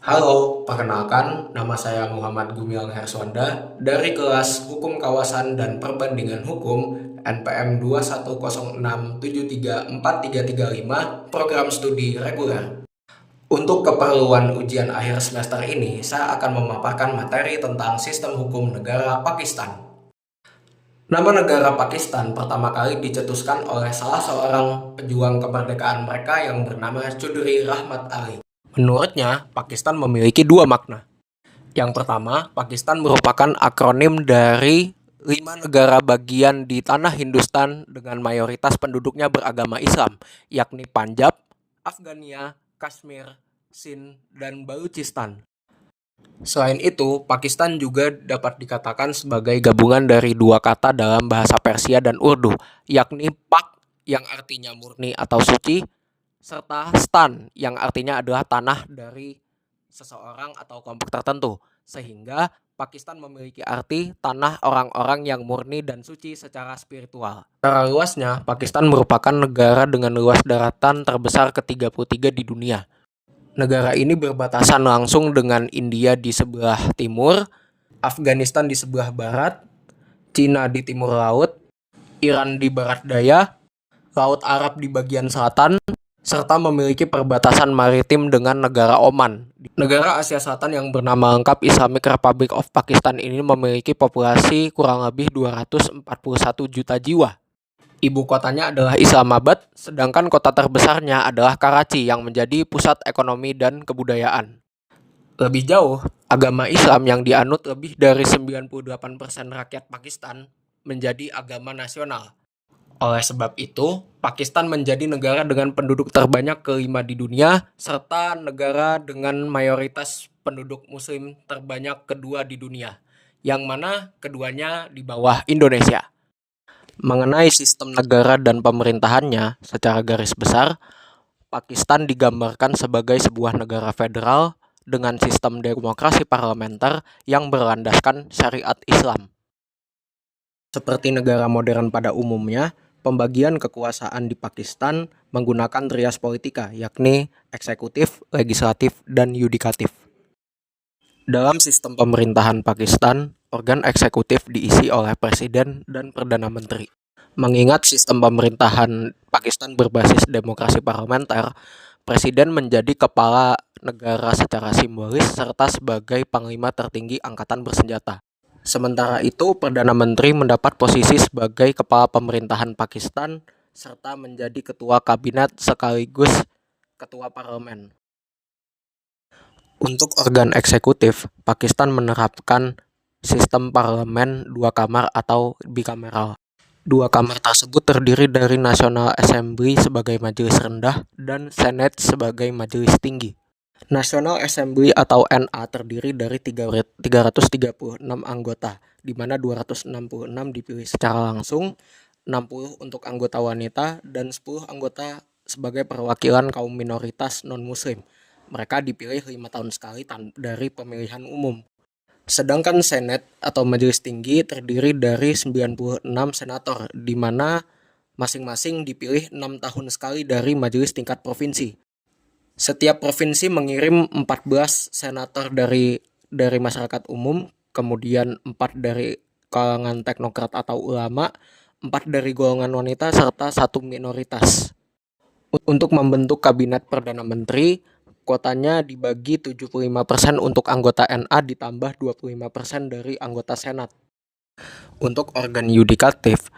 Halo, perkenalkan, nama saya Muhammad Gumilang Herswanda dari kelas Hukum Kawasan dan Perbandingan Hukum NPM 21067343335 Program Studi Reguler. Untuk keperluan ujian akhir semester ini, saya akan memaparkan materi tentang sistem hukum negara Pakistan. Nama negara Pakistan pertama kali dicetuskan oleh salah seorang pejuang kemerdekaan mereka yang bernama Chudri Rahmat Ali. Menurutnya, Pakistan memiliki dua makna. Yang pertama, Pakistan merupakan akronim dari 5 negara bagian di tanah Hindustan dengan mayoritas penduduknya beragama Islam, yakni Punjab, Afghania, Kashmir, Sindh, dan Balochistan. Selain itu, Pakistan juga dapat dikatakan sebagai gabungan dari dua kata dalam bahasa Persia dan Urdu, yakni Pak yang artinya murni atau suci, serta Stan yang artinya adalah tanah dari seseorang atau kelompok tertentu, sehingga Pakistan memiliki arti tanah orang-orang yang murni dan suci secara spiritual. Secara luasnya, Pakistan merupakan negara dengan luas daratan terbesar ke-33 di dunia. Negara ini berbatasan langsung dengan India di sebelah timur, Afghanistan di sebelah barat, Cina di timur laut, Iran di barat daya, Laut Arab di bagian selatan, serta memiliki perbatasan maritim dengan negara Oman. Negara Asia Selatan yang bernama lengkap Islamic Republic of Pakistan ini memiliki populasi kurang lebih 241 juta jiwa. Ibu kotanya adalah Islamabad, sedangkan kota terbesarnya adalah Karachi yang menjadi pusat ekonomi dan kebudayaan. Lebih jauh, agama Islam yang dianut lebih dari 98% rakyat Pakistan menjadi agama nasional. Oleh sebab itu, Pakistan menjadi negara dengan penduduk terbanyak kelima di dunia, serta negara dengan mayoritas penduduk muslim terbanyak kedua di dunia, yang mana keduanya di bawah Indonesia. Mengenai sistem negara dan pemerintahannya, secara garis besar, Pakistan digambarkan sebagai sebuah negara federal dengan sistem demokrasi parlementer yang berlandaskan syariat Islam. Seperti negara modern pada umumnya, pembagian kekuasaan di Pakistan menggunakan trias politika, yakni eksekutif, legislatif, dan yudikatif. Dalam sistem pemerintahan Pakistan, organ eksekutif diisi oleh presiden dan perdana menteri. Mengingat sistem pemerintahan Pakistan berbasis demokrasi parlementer, presiden menjadi kepala negara secara simbolis serta sebagai panglima tertinggi angkatan bersenjata. Sementara itu, Perdana Menteri mendapat posisi sebagai kepala pemerintahan Pakistan serta menjadi ketua kabinet sekaligus ketua parlemen. Untuk organ eksekutif, Pakistan menerapkan sistem parlemen dua kamar atau bikameral. Dua kamar tersebut terdiri dari National Assembly sebagai majelis rendah dan Senate sebagai majelis tinggi. National Assembly atau NA terdiri dari 336 anggota, di mana 266 dipilih secara langsung, 60 untuk anggota wanita, dan 10 anggota sebagai perwakilan kaum minoritas non-muslim. Mereka dipilih 5 tahun sekali dari pemilihan umum. Sedangkan Senate atau Majelis Tinggi terdiri dari 96 senator, di mana masing-masing dipilih 6 tahun sekali dari majelis tingkat provinsi. Setiap provinsi mengirim 14 senator dari masyarakat umum, kemudian 4 dari kalangan teknokrat atau ulama, 4 dari golongan wanita, serta 1 minoritas. Untuk membentuk kabinet Perdana Menteri, kuotanya dibagi 75% untuk anggota NA ditambah 25% dari anggota Senat. Untuk organ yudikatif,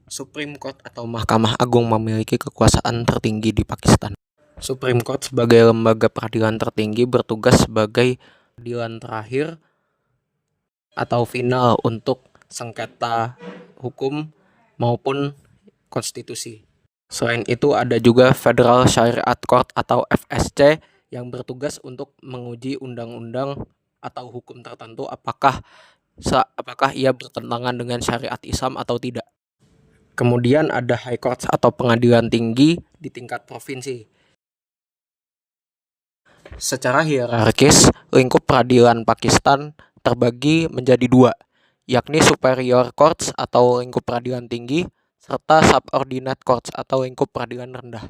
Supreme Court atau Mahkamah Agung memiliki kekuasaan tertinggi di Pakistan. Supreme Court sebagai lembaga peradilan tertinggi bertugas sebagai peradilan terakhir atau final untuk sengketa hukum maupun konstitusi. Selain itu ada juga Federal Shariat Court atau FSC yang bertugas untuk menguji undang-undang atau hukum tertentu apakah ia bertentangan dengan syariat Islam atau tidak. Kemudian ada High Court atau pengadilan tinggi di tingkat provinsi. Secara hierarkis, lingkup peradilan Pakistan terbagi menjadi dua, yakni Superior Courts atau lingkup peradilan tinggi, serta Subordinate Courts atau lingkup peradilan rendah.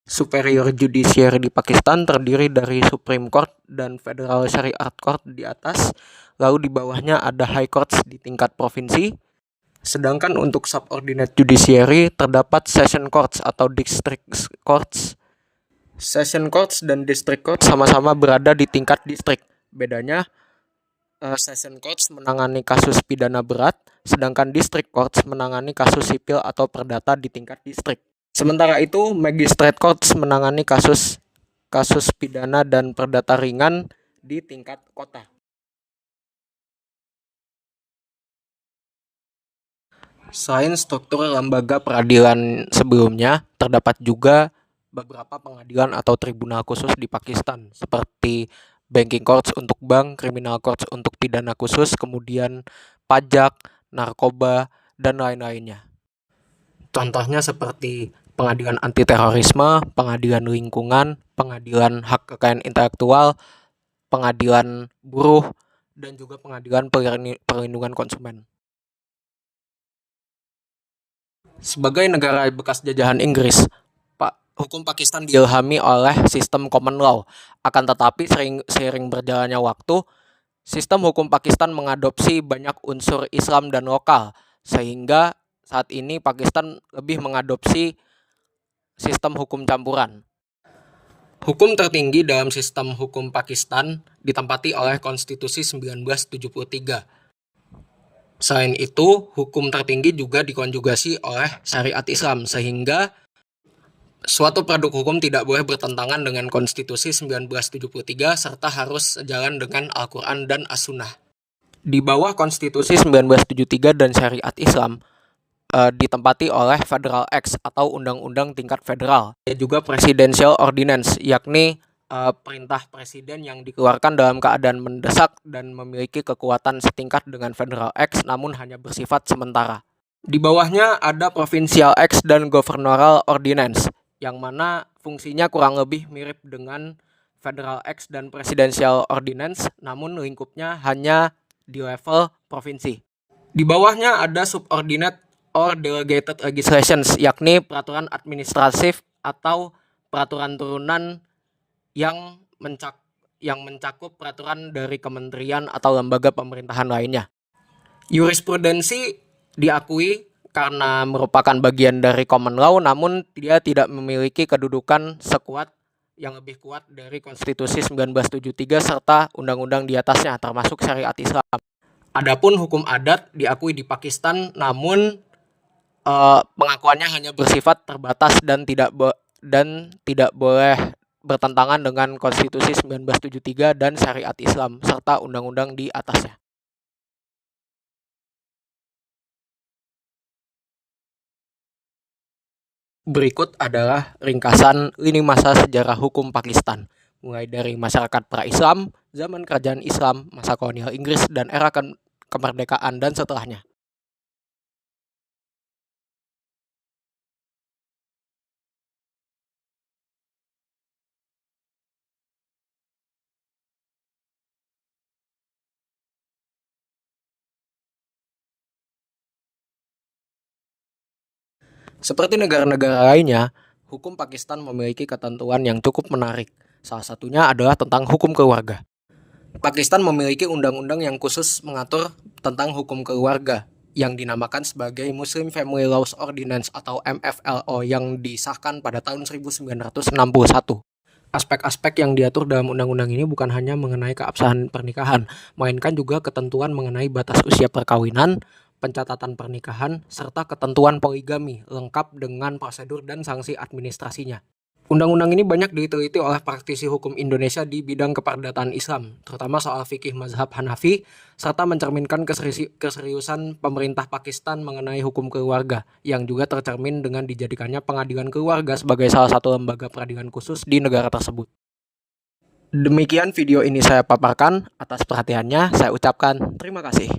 Superior Judiciary di Pakistan terdiri dari Supreme Court dan Federal Shariat Court di atas, lalu di bawahnya ada High Courts di tingkat provinsi. Sedangkan untuk Subordinate Judiciary terdapat Session Courts atau District Courts. Session Courts dan District Courts sama-sama berada di tingkat distrik. Bedanya, Session Courts menangani kasus pidana berat, sedangkan District Courts menangani kasus sipil atau perdata di tingkat distrik. Sementara itu, Magistrate Courts menangani kasus pidana dan perdata ringan di tingkat kota. Selain struktur lembaga peradilan sebelumnya, terdapat juga beberapa pengadilan atau tribunal khusus di Pakistan, seperti Banking Courts untuk bank, Criminal Courts untuk pidana khusus, kemudian pajak, narkoba, dan lain-lainnya. Contohnya seperti pengadilan anti terorisme, pengadilan lingkungan, pengadilan hak kekayaan intelektual, pengadilan buruh, dan juga pengadilan perlindungan konsumen. Sebagai negara bekas jajahan Inggris, hukum Pakistan diilhami oleh sistem common law. Akan tetapi seiring berjalannya waktu, sistem hukum Pakistan mengadopsi banyak unsur Islam dan lokal, sehingga saat ini Pakistan lebih mengadopsi sistem hukum campuran. Hukum tertinggi dalam sistem hukum Pakistan ditempati oleh Konstitusi 1973. Selain itu, hukum tertinggi juga dikonjugasi oleh syariat Islam, sehingga suatu produk hukum tidak boleh bertentangan dengan Konstitusi 1973 serta harus sejalan dengan Al-Quran dan As-Sunnah. Di bawah Konstitusi 1973 dan syariat Islam, ditempati oleh Federal Acts atau undang-undang tingkat federal. Ada juga Presidential Ordinance, yakni perintah presiden yang dikeluarkan dalam keadaan mendesak dan memiliki kekuatan setingkat dengan Federal Acts namun hanya bersifat sementara. Di bawahnya ada Provincial Acts dan Governorial Ordinance, yang mana fungsinya kurang lebih mirip dengan Federal Acts dan Presidential Ordinance, namun lingkupnya hanya di level provinsi. Di bawahnya ada Subordinate or Delegated Legislations, yakni peraturan administratif atau peraturan turunan yang mencakup peraturan dari kementerian atau lembaga pemerintahan lainnya. Jurisprudensi diakui karena merupakan bagian dari common law, namun dia tidak memiliki kedudukan yang lebih kuat dari Konstitusi 1973 serta undang-undang di atasnya, termasuk syariat Islam. Adapun hukum adat diakui di Pakistan, namun pengakuannya hanya bersifat terbatas dan tidak boleh bertentangan dengan Konstitusi 1973 dan syariat Islam serta undang-undang di atasnya. Berikut adalah ringkasan lini masa sejarah hukum Pakistan, mulai dari masyarakat pra-Islam, zaman kerajaan Islam, masa kolonial Inggris, dan era kemerdekaan dan setelahnya. Seperti negara-negara lainnya, hukum Pakistan memiliki ketentuan yang cukup menarik. Salah satunya adalah tentang hukum keluarga. Pakistan memiliki undang-undang yang khusus mengatur tentang hukum keluarga yang dinamakan sebagai Muslim Family Laws Ordinance atau MFLO yang disahkan pada tahun 1961. Aspek-aspek yang diatur dalam undang-undang ini bukan hanya mengenai keabsahan pernikahan, melainkan juga ketentuan mengenai batas usia perkawinan, pencatatan pernikahan, serta ketentuan poligami, lengkap dengan prosedur dan sanksi administrasinya. Undang-undang ini banyak diteliti oleh praktisi hukum Indonesia di bidang keperdataan Islam, terutama soal fikih mazhab Hanafi, serta mencerminkan keseriusan pemerintah Pakistan mengenai hukum keluarga, yang juga tercermin dengan dijadikannya pengadilan keluarga sebagai salah satu lembaga peradilan khusus di negara tersebut. Demikian video ini saya paparkan. Atas perhatiannya, saya ucapkan terima kasih.